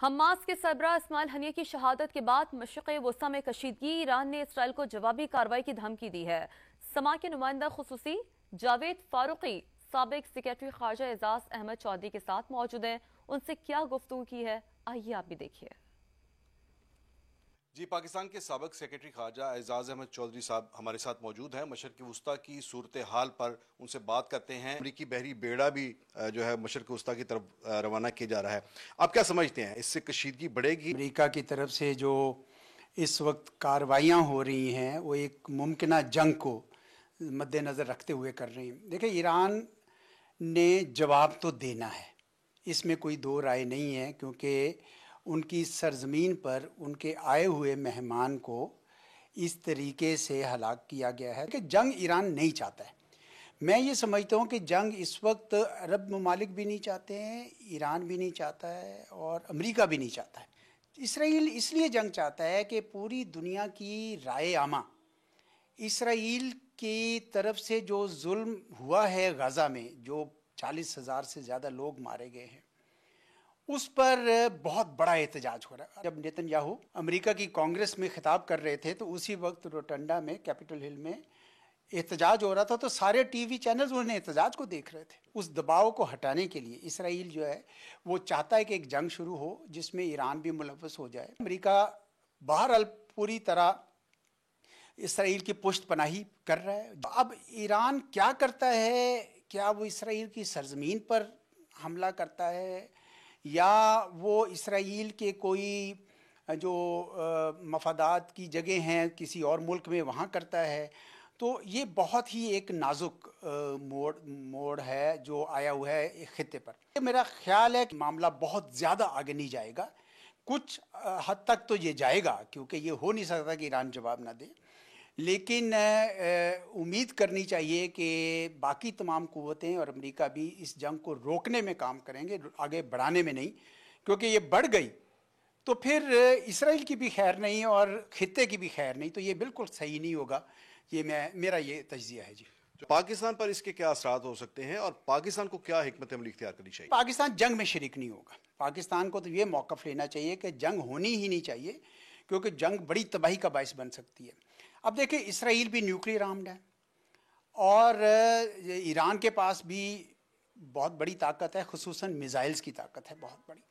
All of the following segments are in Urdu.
حماس کے سربراہ اسماعیل ہنیہ کی شہادت کے بعد مشرق وسطی میں کشیدگی، ایران نے اسرائیل کو جوابی کارروائی کی دھمکی دی ہے۔ سما کے نمائندہ خصوصی جاوید فاروقی سابق سیکرٹری خارجہ اعجاز احمد چودھری کے ساتھ موجود ہیں۔ ان سے کیا گفتگو کی ہے، آئیے آپ بھی دیکھیے۔ جی، پاکستان کے سابق سیکرٹری خارجہ اعجاز احمد چودھری صاحب ہمارے ساتھ موجود ہیں۔ مشرق وسطی کی صورتحال پر ان سے بات کرتے ہیں۔ امریکی بحری بیڑا بھی جو ہے مشرق وسطی کی طرف روانہ کیا جا رہا ہے۔ آپ کیا سمجھتے ہیں، اس سے کشیدگی بڑھے گی؟ امریکہ کی طرف سے جو اس وقت کارروائیاں ہو رہی ہیں وہ ایک ممکنہ جنگ کو مد نظر رکھتے ہوئے کر رہی ہیں۔ دیکھیں، ایران نے جواب تو دینا ہے، اس میں کوئی دو رائے نہیں ہے، کیونکہ ان کی سرزمین پر ان کے آئے ہوئے مہمان کو اس طریقے سے ہلاک کیا گیا ہے کہ جنگ ایران نہیں چاہتا ہے۔ میں یہ سمجھتا ہوں کہ جنگ اس وقت عرب ممالک بھی نہیں چاہتے ہیں، ایران بھی نہیں چاہتا ہے اور امریکہ بھی نہیں چاہتا ہے۔ اسرائیل اس لیے جنگ چاہتا ہے کہ پوری دنیا کی رائے عامہ اسرائیل کی طرف سے جو ظلم ہوا ہے غزہ میں، جو 40,000 سے زیادہ لوگ مارے گئے ہیں، اس پر بہت بڑا احتجاج ہو رہا ہے۔ جب نیتن یاہو امریکہ کی کانگریس میں خطاب کر رہے تھے تو اسی وقت روٹنڈا میں، کیپٹل ہل میں احتجاج ہو رہا تھا، تو سارے ٹی وی چینلز انہوں نے احتجاج کو دیکھ رہے تھے۔ اس دباؤ کو ہٹانے کے لیے اسرائیل جو ہے وہ چاہتا ہے کہ ایک جنگ شروع ہو جس میں ایران بھی ملوث ہو جائے۔ امریکہ بہرحال پوری طرح اسرائیل کی پشت پناہی کر رہا ہے۔ اب ایران کیا کرتا ہے، کیا وہ اسرائیل کی سرزمین پر حملہ کرتا ہے یا وہ اسرائیل کے کوئی جو مفادات کی جگہ ہیں کسی اور ملک میں وہاں کرتا ہے، تو یہ بہت ہی ایک نازک موڑ ہے جو آیا ہوا ہے ایک خطے پر۔ میرا خیال ہے کہ معاملہ بہت زیادہ آگے نہیں جائے گا، کچھ حد تک تو یہ جائے گا، کیونکہ یہ ہو نہیں سکتا کہ ایران جواب نہ دے، لیکن امید کرنی چاہیے کہ باقی تمام قوتیں اور امریکہ بھی اس جنگ کو روکنے میں کام کریں گے، آگے بڑھانے میں نہیں، کیونکہ یہ بڑھ گئی تو پھر اسرائیل کی بھی خیر نہیں اور خطے کی بھی خیر نہیں، تو یہ بالکل صحیح نہیں ہوگا۔ یہ میرا یہ تجزیہ ہے۔ جی، پاکستان پر اس کے کیا اثرات ہو سکتے ہیں اور پاکستان کو کیا حکمت عملی اختیار کرنی چاہیے؟ پاکستان جنگ میں شریک نہیں ہوگا۔ پاکستان کو تو یہ موقف لینا چاہیے کہ جنگ ہونی ہی نہیں چاہیے، کیونکہ جنگ بڑی تباہی کا باعث بن سکتی ہے۔ اب دیکھیں، اسرائیل بھی نیوکلیئر آرمڈ ہے اور ایران کے پاس بھی بہت بڑی طاقت ہے، خصوصاً میزائلز کی طاقت ہے بہت بڑی۔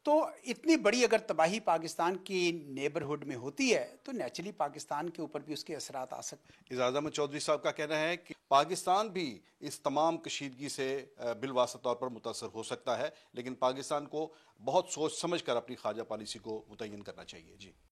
تو اتنی بڑی اگر تباہی پاکستان کی نیبرہڈ میں ہوتی ہے تو نیچرلی پاکستان کے اوپر بھی اس کے اثرات آ سکتے ہیں۔ اعجاز احمد چودھری صاحب کا کہنا ہے کہ پاکستان بھی اس تمام کشیدگی سے بالواسطہ طور پر متاثر ہو سکتا ہے، لیکن پاکستان کو بہت سوچ سمجھ کر اپنی خارجہ پالیسی کو متعین کرنا چاہیے۔ جی۔